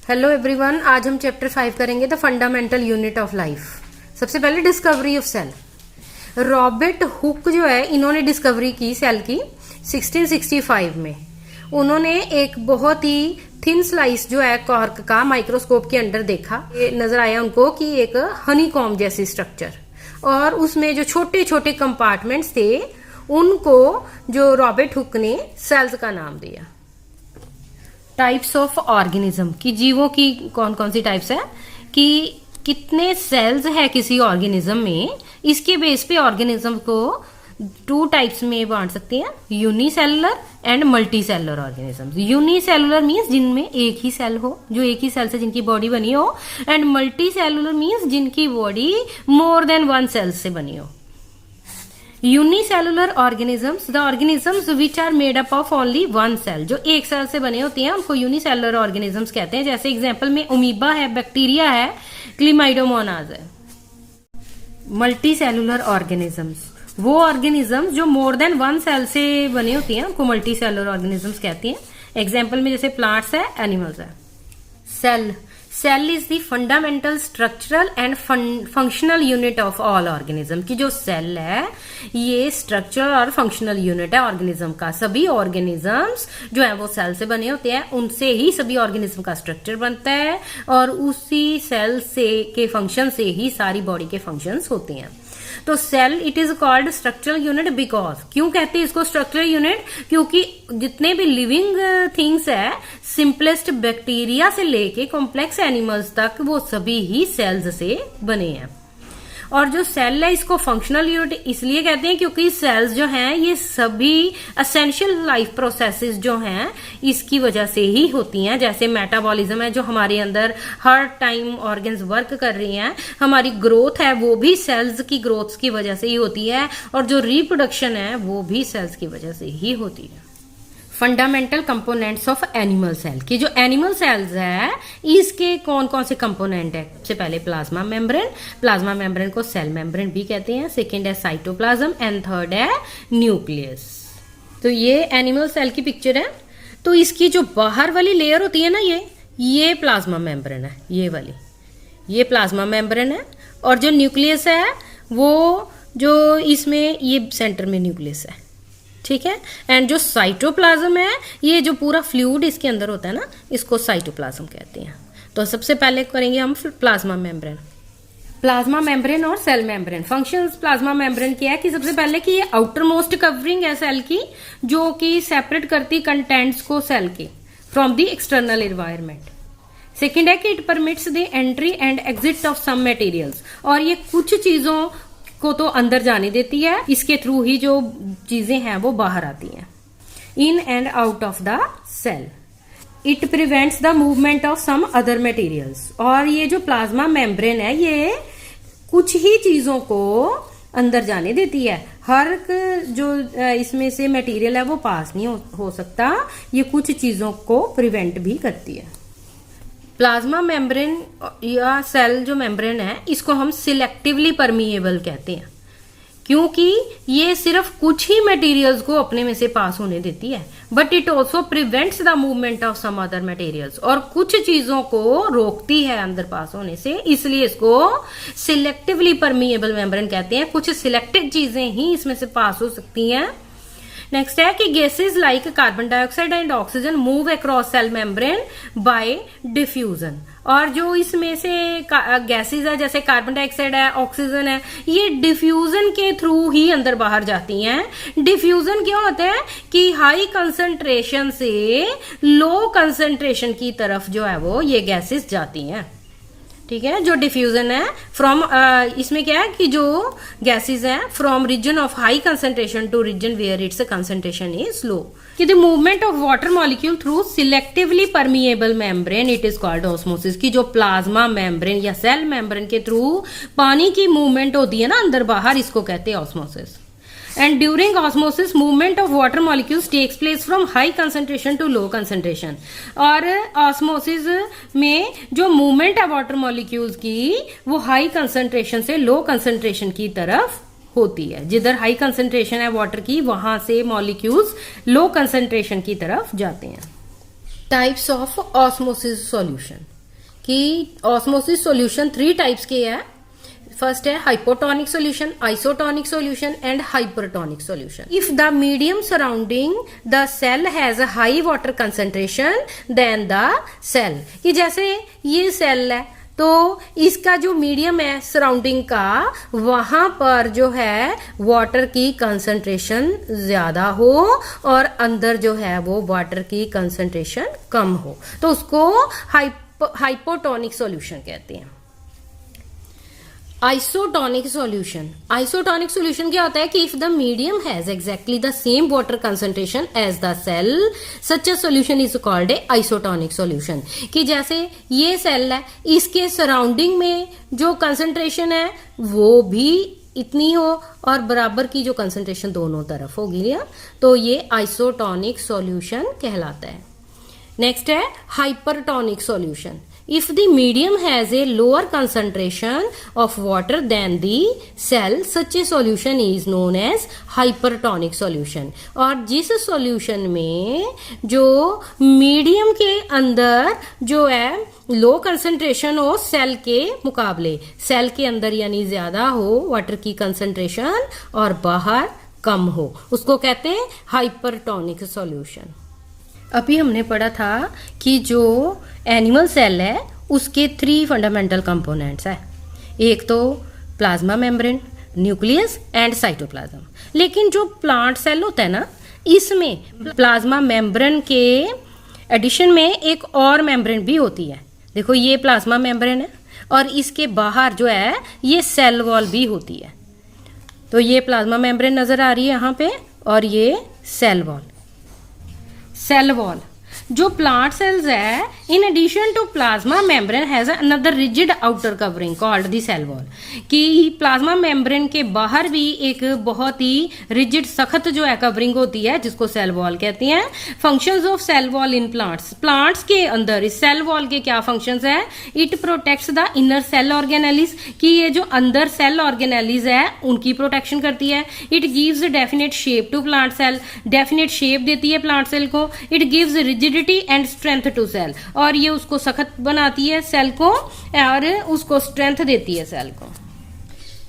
Hello everyone, आज हम chapter 5 करेंगे the fundamental unit of life. सबसे पहले discovery of cell. Robert Hooke जो है, इन्होंने डिस्कवरी की सेल की 1665 में। उन्होंने एक बहुत ही थिन स्लाइस जो है कॉर्क का माइक्रोस्कोप के अंदर देखा। ये नजर आया उनको कि एक हनीकॉम्ब जैसी स्ट्रक्चर, और उसमें जो छोटे छोटे कंपार्टमेंट्स थे उनको जो रॉबर्ट हुक ने सेल्स का नाम दिया। टाइप्स ऑफ ऑर्गेनिज्म, की जीवों की कौन कौन सी टाइप्स है, कि कितने सेल्स है किसी ऑर्गेनिज्म में, इसके बेस पे ऑर्गेनिज्म को 2 टाइप्स में बांट सकते हैं, unicellular and multi cellular organism. Unicellular means जिनमें एक ही सेल हो, जो एक ही सेल से जिनकी बॉडी बनी हो, एंड मल्टी सेलुलर मीन्स जिनकी बॉडी मोर देन 1 सेल से बनी हो। Unicellular organisms, the organisms which are made up of only 1 cell, जो एक सेल से बने होते हैं उनको यूनिसेलुलर ऑर्गेनिजम्स कहते हैं। जैसे एग्जांपल में अमीबा है, बैक्टीरिया है, क्लीमाइडोमोनाज है। मल्टी सेलुलर ऑर्गेनिजम्स, वो ऑर्गेनिजम्स जो मोर देन 1 सेल से बने होती हैं उनको मल्टी सेलुलर ऑर्गेनिजम्स कहते हैं। एग्जाम्पल में जैसे प्लांट्स है, एनिमल्स है। Cell, cell is the fundamental structural and functional unit of all organism, की जो सेल है ये स्ट्रक्चरल और फंक्शनल यूनिट है ऑर्गेनिज्म का। सभी ऑर्गेनिजम्स जो है वो सेल से बने होते हैं, उनसे ही सभी ऑर्गेनिज्म का स्ट्रक्चर बनता है, और उसी सेल से के फंक्शन से ही सारी बॉडी के फंक्शंस होते हैं। तो cell it is called structural unit because, क्यों कहते हैं इसको स्ट्रक्चरल यूनिट, क्योंकि जितने भी लिविंग थिंग्स है, सिंपलेस्ट बैक्टीरिया से लेके कॉम्प्लेक्स एनिमल्स तक, वो सभी ही सेल्स से बने हैं। और जो सेल है इसको फंक्शनल यूनिट इसलिए कहते हैं क्योंकि सेल्स जो हैं ये सभी एसेंशियल लाइफ प्रोसेसेस जो हैं इसकी वजह से ही होती हैं। जैसे मेटाबॉलिज्म है, जो हमारे अंदर हर टाइम ऑर्गन्स वर्क कर रही हैं, हमारी ग्रोथ है वो भी सेल्स की ग्रोथ की वजह से ही होती है, और जो रिप्रोडक्शन है वो भी सेल्स की वजह से ही होती है। Fundamental components of animal cell, की जो एनिमल सेल्स है इसके कौन कौन से कंपोनेंट है। सबसे पहले प्लाज्मा मेम्ब्रेन, प्लाज्मा मेम्ब्रेन को सेल मेम्ब्रेन भी कहते हैं। सेकंड है साइटोप्लाज्म, एंड थर्ड है न्यूक्लियस। तो ये एनिमल सेल की पिक्चर है। तो इसकी जो बाहर वाली लेयर होती है ना, ये प्लाज्मा मेम्ब्रेन है, ये वाली, ये प्लाज्मा मेम्ब्रेन है। और जो न्यूक्लियस है वो जो इसमें ये सेंटर में न्यूक्लियस है, ठीक है। एंड जो साइटोप्लाज्म है, ये जो पूरा फ्लूइड इसके अंदर होता है ना, इसको साइटोप्लाज्म कहते हैं। तो सबसे पहले करेंगे हम प्लाज्मा मेम्ब्रेन। प्लाज्मा मेम्ब्रेन और cell membrane functions plasma membrane की है कि सबसे पहले कि ये आउटर मोस्ट कवरिंग है सेल की, जो कि सेपरेट करती कंटेंट्स को सेल के from the external environment. Second है कि it permits the entry and exit of some materials, और ये कुछ चीजों को तो अंदर जाने देती है, इसके थ्रू ही जो चीजें हैं वो बाहर आती हैं, in and out of the cell. It prevents the movement of some other materials, और ये जो प्लाज्मा मेम्ब्रेन है ये कुछ ही चीजों को अंदर जाने देती है। हर जो इसमें से मटेरियल है वो पास नहीं हो सकता, ये कुछ चीजों को प्रिवेंट भी करती है। प्लाज्मा मेम्ब्रेन या सेल जो मेम्ब्रेन है इसको हम सिलेक्टिवली परमिएबल कहते हैं, क्योंकि ये सिर्फ कुछ ही मटेरियल्स को अपने में से पास होने देती है, but it also prevents the movement of some other materials, और कुछ चीजों को रोकती है अंदर पास होने से, इसलिए इसको सिलेक्टिवली परमिएबल मेम्ब्रेन कहते हैं। कुछ सिलेक्टेड चीजें ही इसमें से पास हो सकती हैं। नेक्स्ट है कि gases like carbon dioxide and oxygen move across cell membrane by diffusion, और जो इसमें से गैसेज है जैसे कार्बन डाइऑक्साइड है, ऑक्सीजन है, ये डिफ्यूजन के थ्रू ही अंदर बाहर जाती हैं। डिफ्यूजन क्यों होता है कि हाई कंसंट्रेशन से लो कंसंट्रेशन की तरफ जो है वो ये गैसेज जाती हैं, ठीक है। जो डिफ्यूजन है फ्रॉम इसमें क्या है कि जो गैसेस हैं from region of high concentration to region where it's concentration is low, कि the movement of water molecule through selectively permeable membrane it is called osmosis, की जो प्लाज्मा मेम्ब्रेन या सेल मेम्ब्रेन के थ्रू पानी की movement होती है ना अंदर बाहर, इसको कहते हैं osmosis. And during osmosis movement of water molecules takes place from high concentration to low concentration, और osmosis में जो movement है water molecules की वो high concentration से low concentration की तरफ होती है। जिधर हाई कंसंट्रेशन है वाटर की वहां से मॉलिक्यूल्स लो कंसंट्रेशन की तरफ जाते हैं। टाइप्स ऑफ ऑस्मोसिस सॉल्यूशन, कि ऑस्मोसिस सॉल्यूशन 3 टाइप्स के है। फर्स्ट है hypotonic solution, isotonic solution and hypertonic solution. If the medium surrounding the cell has a high water concentration then the cell, कि जैसे ये सेल है तो इसका जो मीडियम है सराउंडिंग का, वहां पर जो है वाटर की कंसंट्रेशन ज्यादा हो और अंदर जो है वो वाटर की कंसंट्रेशन कम हो, तो उसको हाइपोटोनिक सॉल्यूशन कहते हैं। आइसोटोनिक सॉल्यूशन, आइसोटोनिक सॉल्यूशन क्या होता है कि if the medium has exactly the same water concentration as the cell, such a solution is called a isotonic solution, कि जैसे ये सेल है, इसके सराउंडिंग में जो कंसंट्रेशन है वो भी इतनी हो और बराबर की जो कंसंट्रेशन दोनों तरफ होगी, तो ये आइसोटोनिक सॉल्यूशन कहलाता है। नेक्स्ट है hypertonic solution. If the medium has a lower concentration of water than the cell, such a solution is known as hypertonic solution। और जिस सॉल्यूशन में जो मीडियम के अंदर जो है लो कंसंट्रेशन हो सेल के मुकाबले, सेल के अंदर यानी ज्यादा हो वाटर की कंसंट्रेशन और बाहर कम हो, उसको कहते हैं हाइपरटोनिक सॉल्यूशन। अभी हमने पढ़ा था कि जो एनिमल सेल है उसके 3 फंडामेंटल कंपोनेंट्स है, एक तो plasma membrane, nucleus and cytoplasm. लेकिन जो प्लांट सेल होता है ना, इसमें प्लाज्मा मेम्ब्रेन के एडिशन में एक और मेम्ब्रेन भी होती है। देखो ये प्लाज्मा मेम्ब्रेन है और इसके बाहर जो है ये सेल वॉल भी होती है। तो ये प्लाज्मा मेम्ब्रेन नजर आ रही है यहाँ पे और ये सेल वॉल। सेल वॉल जो प्लांट सेल्स है, in addition to plasma membrane has another rigid outer covering called the cell wall, कि प्लाज्मा मेम्ब्रेन के बाहर भी एक बहुत ही रिजिड सख्त जो है कवरिंग होती है जिसको सेल वॉल कहते हैं। Functions of cell wall in plants, plants के अंदर इस सेल वॉल के क्या फंक्शंस है? It protects the inner cell organelles, कि ये जो अंदर सेल ऑर्गेनेलिस है उनकी प्रोटेक्शन करती है। It gives definite shape to plant cell, definite shape देती है प्लांट सेल को। It gives rigidity and strength to cell, और ये उसको सख्त बनाती है सेल को और उसको स्ट्रेंथ देती है सेल को।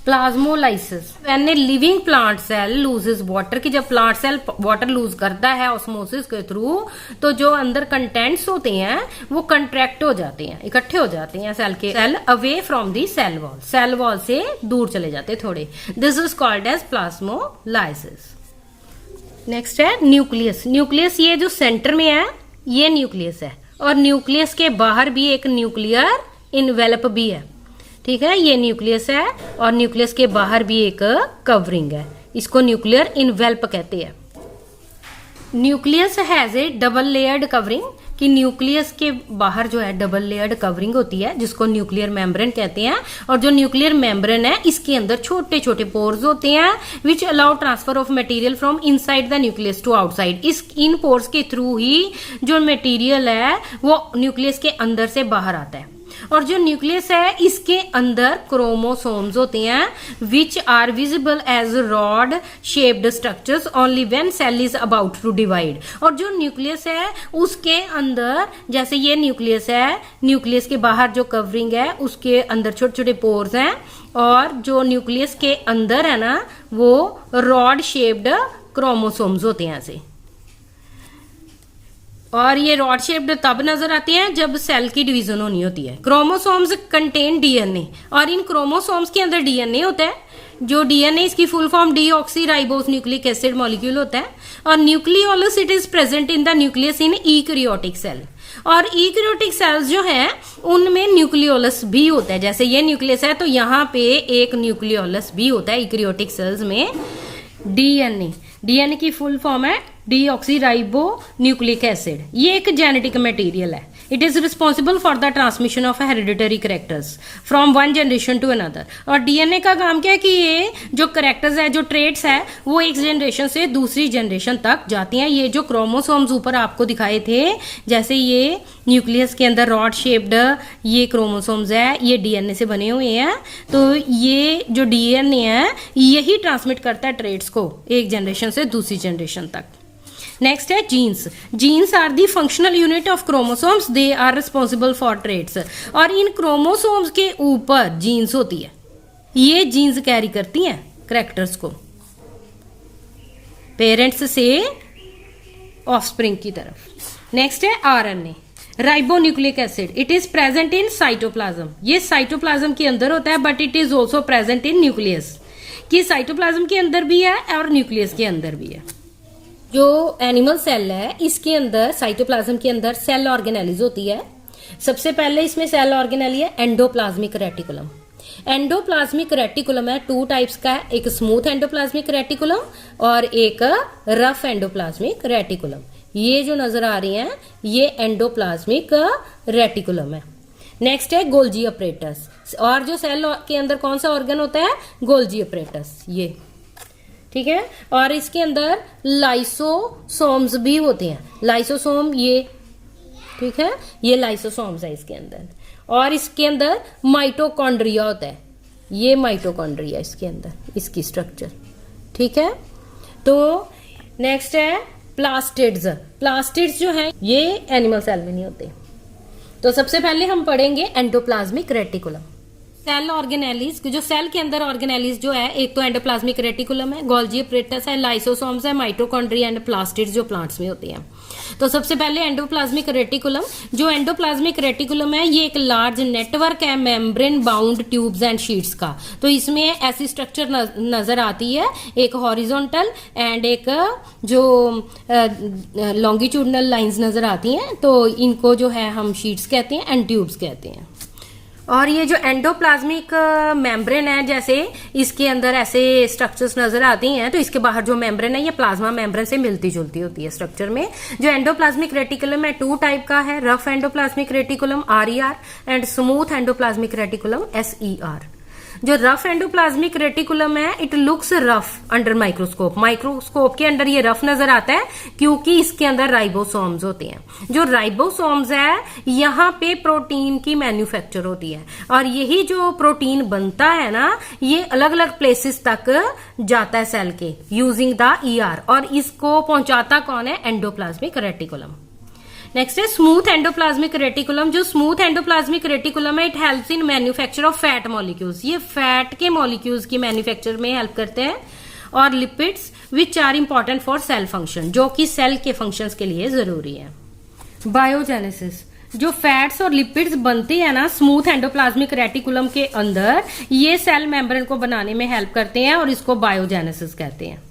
Plasmolysis, when a living plant cell loses water, कि जब प्लांट सेल वाटर लूज करता है ऑस्मोसिस के थ्रू, तो जो अंदर कंटेंट्स होते हैं वो कंट्रैक्ट हो जाते हैं, इकट्ठे हो जाते हैं सेल के, cell away from the cell wall, cell wall से दूर चले जाते थोड़े। This is called as plasmolysis. Next है न्यूक्लियस। न्यूक्लियस ये जो सेंटर में है ये न्यूक्लियस है, और न्यूक्लियस के बाहर भी एक न्यूक्लियर इनवेलप भी है, ठीक है। ये न्यूक्लियस है और न्यूक्लियस के बाहर भी एक कवरिंग है, इसको न्यूक्लियर इनवेलप कहते हैं। Nucleus has A double layered covering, कि न्यूक्लियस के बाहर जो है डबल लेयर्ड कवरिंग होती है जिसको न्यूक्लियर मेम्ब्रेन कहते हैं। और जो न्यूक्लियर मेम्ब्रेन है इसके अंदर छोटे छोटे पोर्स होते हैं which allow transfer of material from inside the nucleus to outside. इन पोर्स के थ्रू ही जो मटेरियल है वो न्यूक्लियस के अंदर से बाहर आता है। और जो न्यूक्लियस है इसके अंदर क्रोमोसोम्स होते हैं which are visible as rod shaped structures only when cell is about to divide. और जो न्यूक्लियस है उसके अंदर, जैसे ये न्यूक्लियस है, न्यूक्लियस के बाहर जो कवरिंग है उसके अंदर छोटे छोटे पोर्स हैं, और जो न्यूक्लियस के अंदर है ना वो रॉड शेप्ड क्रोमोसोम्स होते हैं ऐसे। और ये रॉड शेप्ड तब नजर आते हैं जब सेल की डिवीजन होनी होती है। क्रोमोसोम्स कंटेन डीएनए, और इन क्रोमोसोम्स के अंदर डीएनए होता है। जो डीएनए इसकी full form deoxyribose nucleic acid molecule होता है। और nucleolus it is present in the nucleus in eukaryotic cell. और ईकैरियोटिक सेल्स जो हैं उनमें न्यूक्लियोलस भी होता है। जैसे ये न्यूक्लियस है तो यहाँ पे एक न्यूक्लियोलस भी होता है ईकैरियोटिक सेल्स में। डीएनए की फुल फॉर्म है डीऑक्सीराइबो न्यूक्लिक एसिड। ये एक जेनेटिक मटेरियल है। It is responsible for the transmission of hereditary characters from one generation to another. और डीएनए का काम क्या है कि ये जो करेक्टर्स है, जो ट्रेट्स है, वो एक जनरेशन से दूसरी जनरेशन तक जाती हैं। ये जो क्रोमोसोम्स ऊपर आपको दिखाए थे, जैसे ये न्यूक्लियस के अंदर रॉड शेप्ड ये क्रोमोसोम्स है, ये डीएनए से बने हुए हैं। तो ये जो डीएनए है यही ट्रांसमिट करता है ट्रेट्स को एक जनरेशन से दूसरी जनरेशन तक। नेक्स्ट है genes. Genes are the functional unit of chromosomes, they are responsible for traits. और इन क्रोमोसोम्स के ऊपर जीन्स होती है, ये जीन्स कैरी करती हैं कैरेक्टर्स को पेरेंट्स से ऑफस्प्रिंग की तरफ। नेक्स्ट है RNA, ribonucleic acid. It is present in cytoplasm, ये साइटोप्लाज्म के अंदर होता है, but it is also present in nucleus, कि साइटोप्लाज्म के अंदर भी है और न्यूक्लियस के अंदर भी है। जो एनिमल सेल है इसके अंदर, साइटोप्लाज्म के अंदर सेल ऑर्गेनेलिज होती है। सबसे पहले इसमें सेल ऑर्गेनेली है एंडोप्लाज्मिक रेटिकुलम। एंडोप्लाज्मिक रेटिकुलम है, 2 टाइप्स का है, एक स्मूथ एंडोप्लाज्मिक रेटिकुलम और एक रफ एंडोप्लाज्मिक रेटिकुलम। ये जो नजर आ रही हैं ये एंडोप्लाज्मिक रेटिकुलम है। नेक्स्ट है गोल्जी अपरेटस, और जो सेल के अंदर कौन सा ऑर्गन होता है, गोल्जी अपरेटस, ये ठीक है। और इसके अंदर लाइसोसोम्स भी होते हैं, लाइसोसोम ये ठीक है, ये लाइसोसोम्स है इसके अंदर। और इसके अंदर माइटोकॉन्ड्रिया होता है, ये माइटोकॉन्ड्रिया इसके अंदर, इसकी स्ट्रक्चर ठीक है। तो नेक्स्ट है प्लास्टिड्स। प्लास्टिड्स जो है ये एनिमल सेल में नहीं होते। तो सबसे पहले हम पढ़ेंगे एंडोप्लाज्मिक रेटिकुलम। सेल ऑर्गेनेलिज, जो सेल के अंदर ऑर्गेनेलिज जो है, एक तो एंडोप्लाज्मिक रेटिकुलम है, गोल्जी अपरेटस है, लाइसोसोम्स है, माइटोकॉन्ड्रिया एंड प्लास्टिड्स जो प्लांट्स में होती हैं। तो सबसे पहले एंडोप्लाज्मिक रेटिकुलम। जो एंडोप्लाज्मिक रेटिकुलम है ये एक लार्ज नेटवर्क है membrane bound tubes and sheets का। तो इसमें ऐसी स्ट्रक्चर नजर आती है, एक हॉरिजॉन्टल एंड एक जो लॉन्गिट्यूडनल लाइंस नजर आती हैं, तो इनको जो है हम शीट्स कहते हैं एंड ट्यूब्स कहते हैं। और ये जो एंडोप्लाज्मिक मेम्ब्रेन है, जैसे इसके अंदर ऐसे स्ट्रक्चर्स नजर आती हैं, तो इसके बाहर जो मेम्ब्रेन है ये प्लाज्मा मेम्ब्रेन से मिलती जुलती होती है स्ट्रक्चर में। जो एंडोप्लाज्मिक रेटिकुलम है 2 टाइप का है, rough endoplasmic reticulum RER and smooth endoplasmic reticulum SER। जो रफ एंडोप्लाज्मिक रेटिकुलम है it looks rough under microscope, microscope के अंदर ये रफ नजर आता है क्योंकि इसके अंदर राइबोसोम्स होते हैं। जो राइबोसोम्स है यहाँ पे प्रोटीन की मैन्युफैक्चर होती है, और यही जो प्रोटीन बनता है ना ये अलग अलग प्लेसेस तक जाता है सेल के यूजिंग द ER, और इसको पहुंचाता कौन है, एंडोप्लाज्मिक रेटिकुलम। नेक्स्ट है स्मूथ एंडोप्लाज्मिक रेटिकुलम। जो स्मूथ एंडोप्लाज्मिक रेटिकुलम है it helps in manufacture of fat molecules, ये फैट के मॉलिक्यूल्स की मैन्युफैक्चर में हेल्प करते हैं। और lipids which are important for cell function, जो कि सेल के फंक्शंस के लिए जरूरी है। बायोजेनेसिस, जो फैट्स और लिपिड्स बनते हैं ना स्मूथ एंडोप्लाज्मिक रेटिकुलम के अंदर, ये सेल मेम्ब्रेन को बनाने में हेल्प करते हैं और इसको बायोजेनेसिस कहते हैं।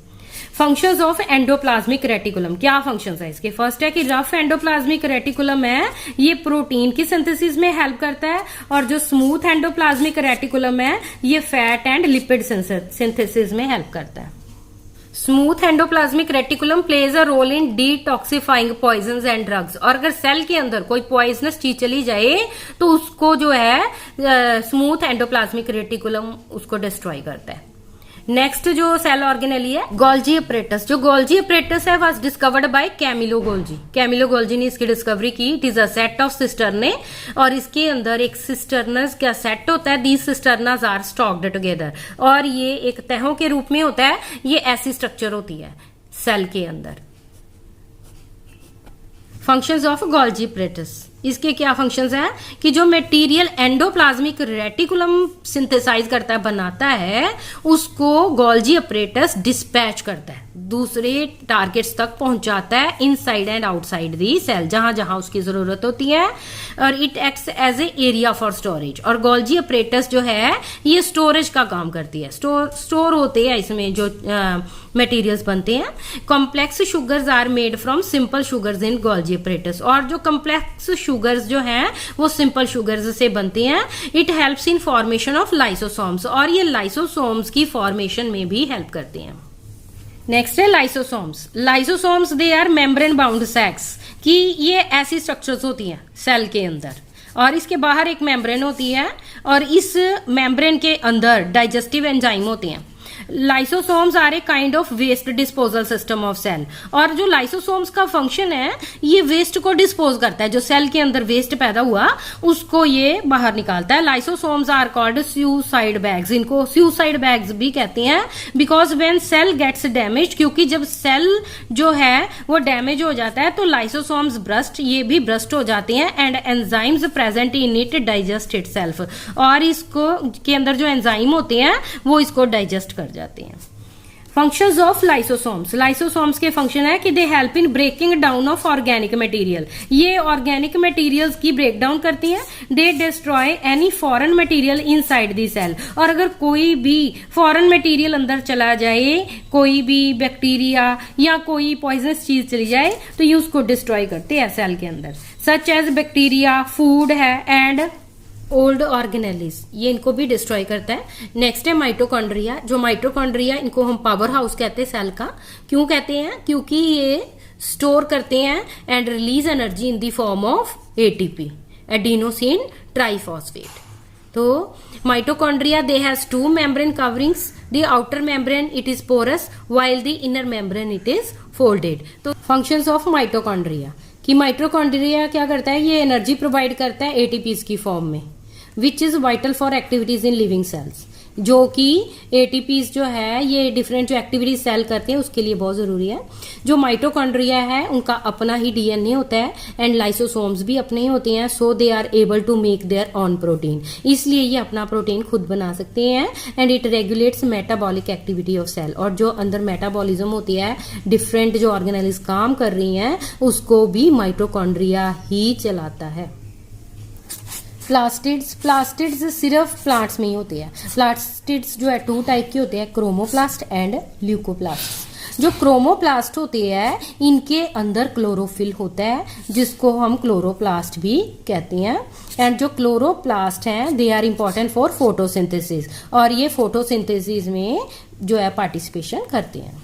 फंक्शंस ऑफ एंडोप्लाज्मिक रेटिकुलम, क्या फंक्शंस है इसके? फर्स्ट है कि रफ एंडोप्लाज्मिक रेटिकुलम है ये प्रोटीन की सिंथेसिस में हेल्प करता है, और जो स्मूथ एंडोप्लाज्मिक रेटिकुलम है ये फैट एंड लिपिड सिंथेसिस में हेल्प करता है। Smooth endoplasmic reticulum plays a role in detoxifying poisons and drugs, और अगर सेल के अंदर कोई पॉइजनस चीज चली जाए तो उसको जो है स्मूथ एंडोप्लाज्मिक रेटिकुलम उसको डिस्ट्रॉय करता है। नेक्स्ट जो सेल ऑर्गेनेली है गोल्जी अपरेटस। जो गोल्जी अपरेटस है was discovered by Camillo Golgi, Camillo Golgi ने इसकी डिस्कवरी की। It is a set of cisternae, और इसके अंदर एक सिस्टर्नस का सेट होता है, these cisternae are stacked together, और ये एक तहों के रूप में होता है। ये ऐसी स्ट्रक्चर होती है सेल के अंदर। फंक्शंस ऑफ गोल्जी अपरेटस, इसके क्या फंक्शंस हैं कि जो मटेरियल एंडोप्लाज्मिक रेटिकुलम सिंथेसाइज करता है, बनाता है, उसको गोल्जी अपरेटस डिस्पैच करता है, दूसरे टारगेट्स तक पहुंचाता है inside and outside the cell, जहां जहां उसकी जरूरत होती है। और it acts as a area for storage, और गोल्जी अपरेटस जो है ये स्टोरेज का काम करती है। स्टोर होते हैं इसमें जो मटेरियल्स बनते हैं। Complex sugars are made from simple sugars in Golgi apparatus, और जो कॉम्प्लेक्स शुगर्स जो हैं वो सिंपल शुगर्स से बनते हैं। It helps in formation of lysosomes, और ये लाइसोसोम्स की फॉर्मेशन में भी हेल्प करते हैं। नेक्स्ट है lysosomes. Lysosomes they are membrane bound sacs, कि ये ऐसी स्ट्रक्चर्स होती हैं सेल के अंदर, और इसके बाहर एक मेम्ब्रेन होती है, और इस मेम्ब्रेन के अंदर डाइजेस्टिव एंजाइम होते हैं। Lysosomes are a kind of waste disposal system of cell. और जो लाइसोसोम्स का फंक्शन है ये वेस्ट को डिस्पोज करता है, जो सेल के अंदर वेस्ट पैदा हुआ उसको ये बाहर निकालता है। Lysosomes are called suicide bags, इनको सुसाइड बैग्स भी कहते हैं, because when cell gets damage, क्योंकि जब सेल जो है वो डैमेज हो जाता है तो लाइसोसोम्स ब्रस्ट, ये भी ब्रस्ट हो जाते हैं, and enzymes present in it digest itself, और इसको के अंदर जो एंजाइम होते हैं वो इसको डाइजेस्ट कर जाते हैं। फंक्शंस ऑफ लाइसोसोम्स, लाइसोसोम्स के फंक्शन है कि they help in breaking down of organic material, ये ऑर्गेनिक मटेरियल्स की ब्रेक डाउन करती हैं। They destroy any foreign material inside the cell, और अगर कोई भी फॉरेन मटेरियल अंदर चला जाए, कोई भी बैक्टीरिया या कोई पॉइजनस चीज चली जाए तो ये उसको डिस्ट्रॉय करते हैं सेल के अंदर, सच एज बैक्टीरिया, फूड है एंड ओल्ड ऑर्गेनेलिस, ये इनको भी डिस्ट्रॉय करता है। नेक्स्ट है माइटोकॉन्ड्रिया, जो माइटोकॉन्ड्रिया इनको हम पावर हाउस कहते हैं सेल का। क्यों कहते हैं? क्योंकि ये स्टोर करते हैं and release energy in the form of ATP, adenosine triphosphate. तो mitochondria they has two membrane coverings, the outer membrane it is porous while the inner membrane it is folded. तो फंक्शंस ऑफ माइटोकॉन्ड्रिया कि mitochondria क्या करता है, ये energy provide करता है ATPs की फॉर्म में, which is vital for activities in living cells, जो कि एटीपीज जो है ये डिफरेंट जो एक्टिविटीज सेल करते हैं उसके लिए बहुत जरूरी है। जो माइटोकॉन्ड्रिया है उनका अपना ही डीएनए होता है एंड लाइसोसोम्स भी अपने ही होते हैं, so they are able to make their own protein, इसलिए ये अपना प्रोटीन खुद बना सकते हैं। And it regulates metabolic activity of cell, और जो अंदर मेटाबॉलिज्म होती है, डिफरेंट जो ऑर्गेनेल्स काम कर रही हैं उसको भी माइटोकॉन्ड्रिया ही चलाता है। प्लास्टिड्स, प्लास्टिड्स सिर्फ प्लांट्स में ही होते हैं। प्लास्टिड्स जो है टू टाइप के होते हैं, क्रोमोप्लास्ट एंड ल्यूकोप्लास्ट। जो क्रोमोप्लास्ट होते हैं इनके अंदर क्लोरोफिल होता है जिसको हम क्लोरोप्लास्ट भी कहते हैं। एंड जो क्लोरोप्लास्ट हैं they are important for photosynthesis, और ये फोटोसिंथेसिस में जो है पार्टिसिपेशन करते हैं।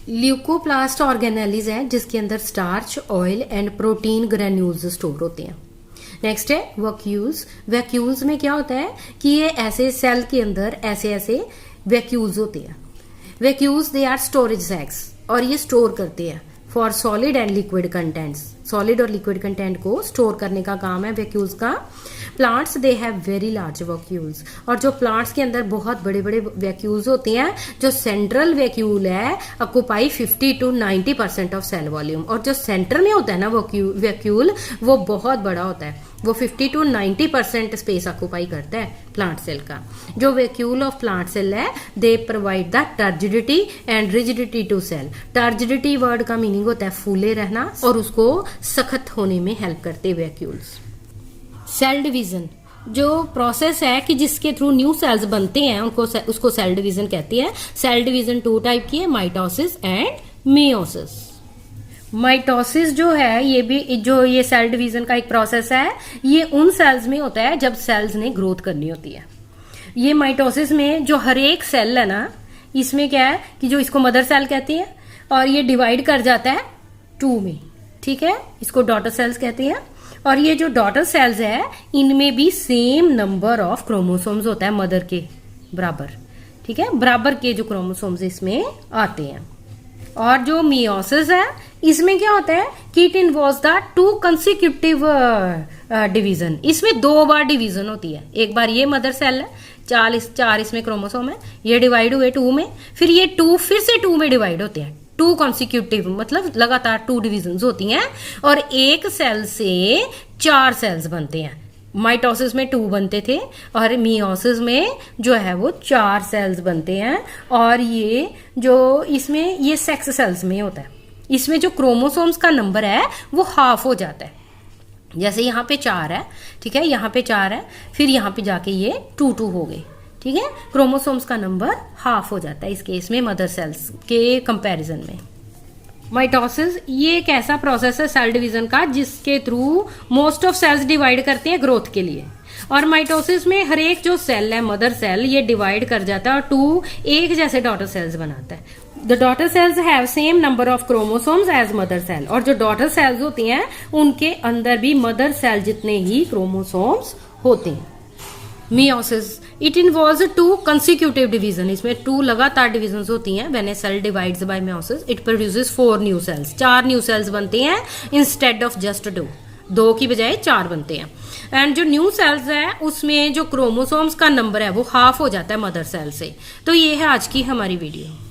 ल्यूकोप्लास्ट ऑर्गेनेलिस है जिसके अंदर starch, oil and protein granules store होते हैं। नेक्स्ट है वैक्यूल्स। वैक्यूल्स में क्या होता है कि ये ऐसे सेल के अंदर ऐसे ऐसे वैक्यूल्स होते हैं। वैक्यूल्स दे आर स्टोरेज सैक्स, और ये स्टोर करते हैं for solid and liquid contents, solid और लिक्विड कंटेंट को स्टोर करने का काम है वैक्यूल्स का। Plants they have very large vacuoles, और जो प्लांट्स के अंदर बहुत बड़े बड़े वैक्यूल्स होते हैं, जो सेंट्रल वैक्यूल है occupy 50 to 90% of cell volume, और जो सेंटर में होता है ना वैक्यूल वो बहुत बड़ा होता है, वो 50 to 90% स्पेस ऑक्यूपाई करता है प्लांट सेल का। जो वैक्यूल ऑफ प्लांट सेल है they provide the turgidity and rigidity to cell. Turgidity word का मीनिंग होता है फूले रहना, और उसको सख्त होने में हेल्प करते वैक्यूल्स। सेल डिवीजन जो प्रोसेस है कि जिसके थ्रू न्यू सेल्स बनते हैं उसको सेल डिवीजन कहती है। सेल डिवीजन टू टाइप की है, माइटोसिस एंड मेयोसिस। माइटोसिस जो है ये सेल डिवीजन का एक प्रोसेस है, ये उन सेल्स में होता है जब सेल्स ने ग्रोथ करनी होती है। ये माइटोसिस में जो हर एक सेल है ना, इसमें क्या है कि जो इसको मदर सेल कहते हैं, और ये डिवाइड कर जाता है 2 में, ठीक है, इसको डॉटर सेल्स कहते हैं। और ये जो डॉटर सेल्स है इनमें भी सेम नंबर ऑफ क्रोमोसोम्स होता है मदर के बराबर, ठीक है, बराबर के जो क्रोमोसोम्स इसमें आते हैं। और जो मियोसिस है इसमें क्या होता है कि it involves the 2 consecutive division, इसमें 2 बार डिवीजन होती है। एक बार ये मदर सेल है, 4 इसमें क्रोमोसोम है, ये डिवाइड हुए 2 में, फिर ये 2 फिर से 2 में डिवाइड होते हैं। 2 कॉन्सिक्यूटिव मतलब लगातार 2 डिविजन्स होती हैं, और एक सेल से 4 सेल्स बनते हैं। माइटोसिस में 2 बनते थे और मियोसिस में जो है वो 4 सेल्स बनते हैं। और ये जो इसमें ये सेक्स सेल्स में होता है, इसमें जो क्रोमोसोम्स का नंबर है वो हाफ हो जाता है। जैसे यहाँ पे 4 है, ठीक है, यहाँ पे 4 है, फिर यहाँ पे जाके ये 2 हो गए, ठीक है, क्रोमोसोम्स का नंबर हाफ हो जाता है इस केस में मदर सेल्स के कंपैरिजन में। माइटोसिस ये एक ऐसा प्रोसेस है सेल डिवीजन का जिसके through most of cells divide करते हैं ग्रोथ के लिए। और माइटोसिस में हर एक जो सेल है मदर सेल ये डिवाइड कर जाता है और 2 एक जैसे डॉटर सेल्स बनाता है। The daughter cells have same number of chromosomes as mother cell, और जो डॉटर सेल्स होती हैं उनके अंदर भी मदर सेल जितने ही क्रोमोसोम्स होते हैं। Meiosis it involves 2 consecutive division, इसमें 2 लगातार डिविजन्स होती हैं। When a cell divides by meiosis it produces 4 new cells, 4 new cells बनते हैं इंस्टेड ऑफ जस्ट 2 की बजाय 4 बनते हैं। एंड जो न्यू सेल्स है उसमें जो क्रोमोसोम्स का नंबर है वो हाफ हो जाता है मदर सेल से। तो ये है आज की हमारी वीडियो।